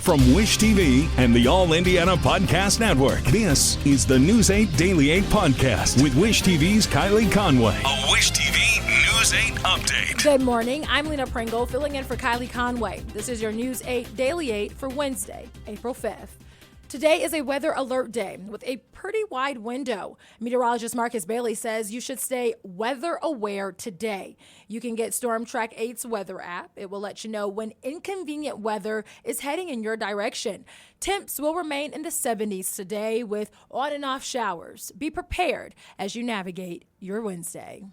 From Wish TV and the All Indiana Podcast Network, this is the News 8 Daily 8 Podcast with Wish TV's Kylie Conway. A Wish TV News 8 update. Good morning. I'm Lena Pringle, filling in for Kylie Conway. This is your News 8 Daily 8 for Wednesday, April 5th. Today is a weather alert day with a pretty wide window. Meteorologist Marcus Bailey says you should stay weather aware today. You can get Storm Track 8's weather app. It will let you know when inconvenient weather is heading in your direction. Temps will remain in the 70s today with on and off showers. Be prepared as you navigate your Wednesday.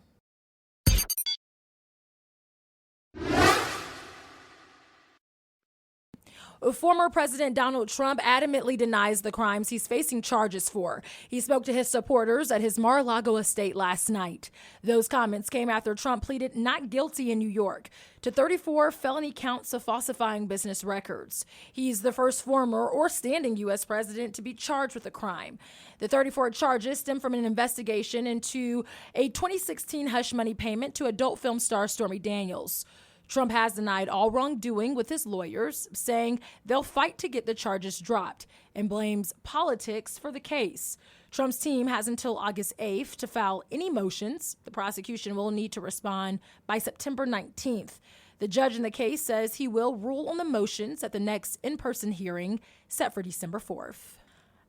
Former President Donald Trump adamantly denies the crimes he's facing charges for. He spoke to his supporters at his Mar-a-Lago estate last night. Those comments came after Trump pleaded not guilty in New York to 34 felony counts of falsifying business records. He's the first former or standing U.S. president to be charged with a crime. The 34 charges stem from an investigation into a 2016 hush money payment to adult film star Stormy Daniels. Trump has denied all wrongdoing with his lawyers, saying they'll fight to get the charges dropped, and blames politics for the case. Trump's team has until August 8th to file any motions. The prosecution will need to respond by September 19th. The judge in the case says he will rule on the motions at the next in-person hearing set for December 4th.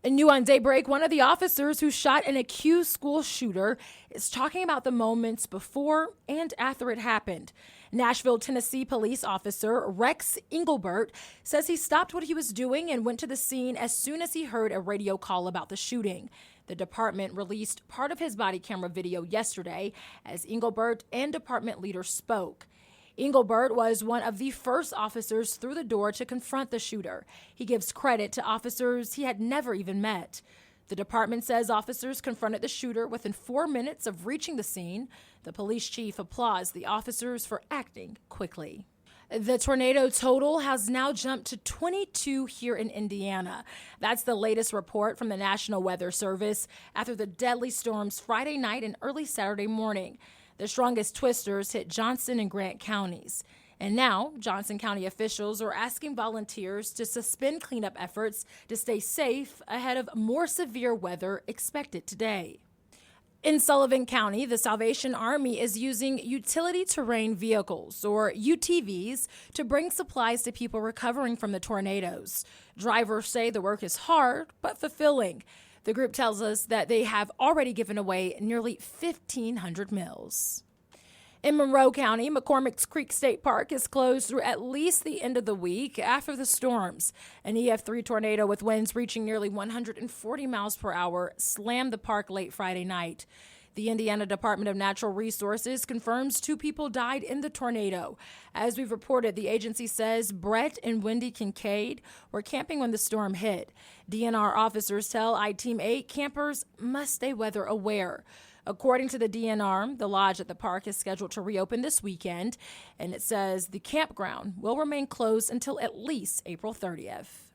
New on Daybreak, one of the officers who shot an accused school shooter is talking about the moments before and after it happened. Nashville, Tennessee police officer Rex Engelbert says he stopped what he was doing and went to the scene as soon as he heard a radio call about the shooting. The department released part of his body camera video yesterday as Engelbert and department leaders spoke. Engelbert was one of the first officers through the door to confront the shooter. He gives credit to officers he had never even met. The department says officers confronted the shooter within 4 minutes of reaching the scene. The police chief applauds the officers for acting quickly. The tornado total has now jumped to 22 here in Indiana. That's the latest report from the National Weather Service after the deadly storms Friday night and early Saturday morning. The strongest twisters hit Johnson and Grant counties. And now, Johnson County officials are asking volunteers to suspend cleanup efforts to stay safe ahead of more severe weather expected today. In Sullivan County, the Salvation Army is using utility terrain vehicles, or UTVs, to bring supplies to people recovering from the tornadoes. Drivers say the work is hard but fulfilling. The group tells us that they have already given away nearly 1,500 meals. In Monroe County, McCormick's Creek State Park is closed through at least the end of the week after the storms. An EF3 tornado with winds reaching nearly 140 miles per hour slammed the park late Friday night. The Indiana Department of Natural Resources confirms 2 people died in the tornado. As we've reported, the agency says Brett and Wendy Kincaid were camping when the storm hit. DNR officers tell I-Team 8 campers must stay weather aware. According to the DNR, the lodge at the park is scheduled to reopen this weekend, and it says the campground will remain closed until at least April 30th.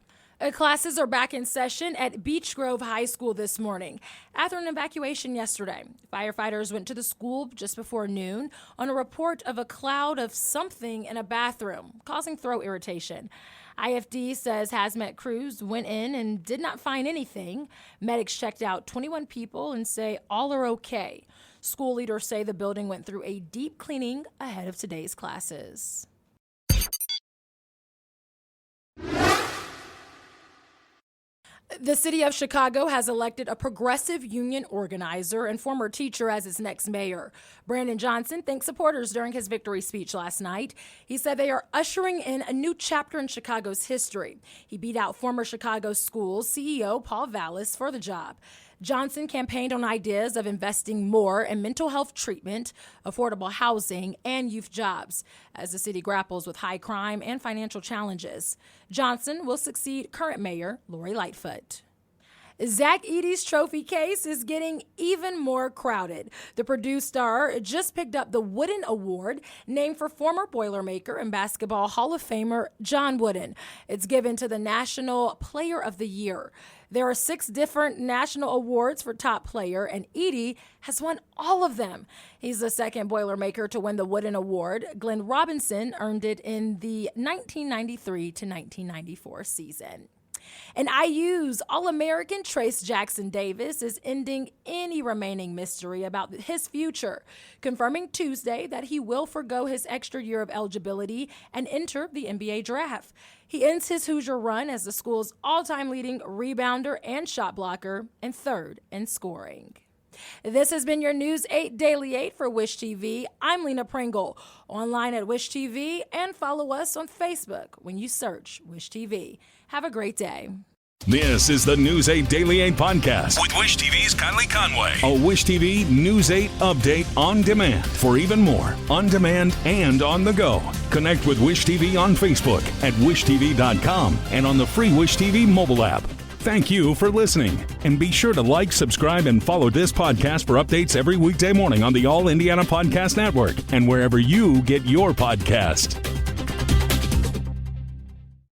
Classes are back in session at Beech Grove High School this morning. After an evacuation yesterday, firefighters went to the school just before noon on a report of a cloud of something in a bathroom, causing throat irritation. IFD says hazmat crews went in and did not find anything. Medics checked out 21 people and say all are okay. School leaders say the building went through a deep cleaning ahead of today's classes. The city of Chicago has elected a progressive union organizer and former teacher as its next mayor. Brandon Johnson thanked supporters during his victory speech last night. He said they are ushering in a new chapter in Chicago's history. He beat out former Chicago Schools CEO Paul Vallis for the job. Johnson campaigned on ideas of investing more in mental health treatment, affordable housing, and youth jobs as the city grapples with high crime and financial challenges. Johnson will succeed current mayor Lori Lightfoot. Zach Edey's trophy case is getting even more crowded. The Purdue star just picked up the Wooden Award, named for former Boilermaker and Basketball Hall of Famer John Wooden. It's given to the National Player of the Year. There are 6 different national awards for top player, and Edie has won all of them. He's the second Boilermaker to win the Wooden Award. Glenn Robinson earned it in the 1993 to 1994 season. And IU's All-American Trace Jackson Davis is ending any remaining mystery about his future, confirming Tuesday that he will forgo his extra year of eligibility and enter the NBA draft. He ends his Hoosier run as the school's all-time leading rebounder and shot blocker and third in scoring. This has been your News 8 Daily 8 for Wish TV. I'm Lena Pringle, online at Wish TV, and follow us on Facebook when you search Wish TV. Have a great day. This is the News 8 Daily 8 podcast with Wish TV's Kylie Conway. A Wish TV News 8 update on demand. For even more, on demand and on the go. Connect with Wish TV on Facebook at wishtv.com and on the free Wish TV mobile app. Thank you for listening. And be sure to like, subscribe, and follow this podcast for updates every weekday morning on the All Indiana Podcast Network and wherever you get your podcast.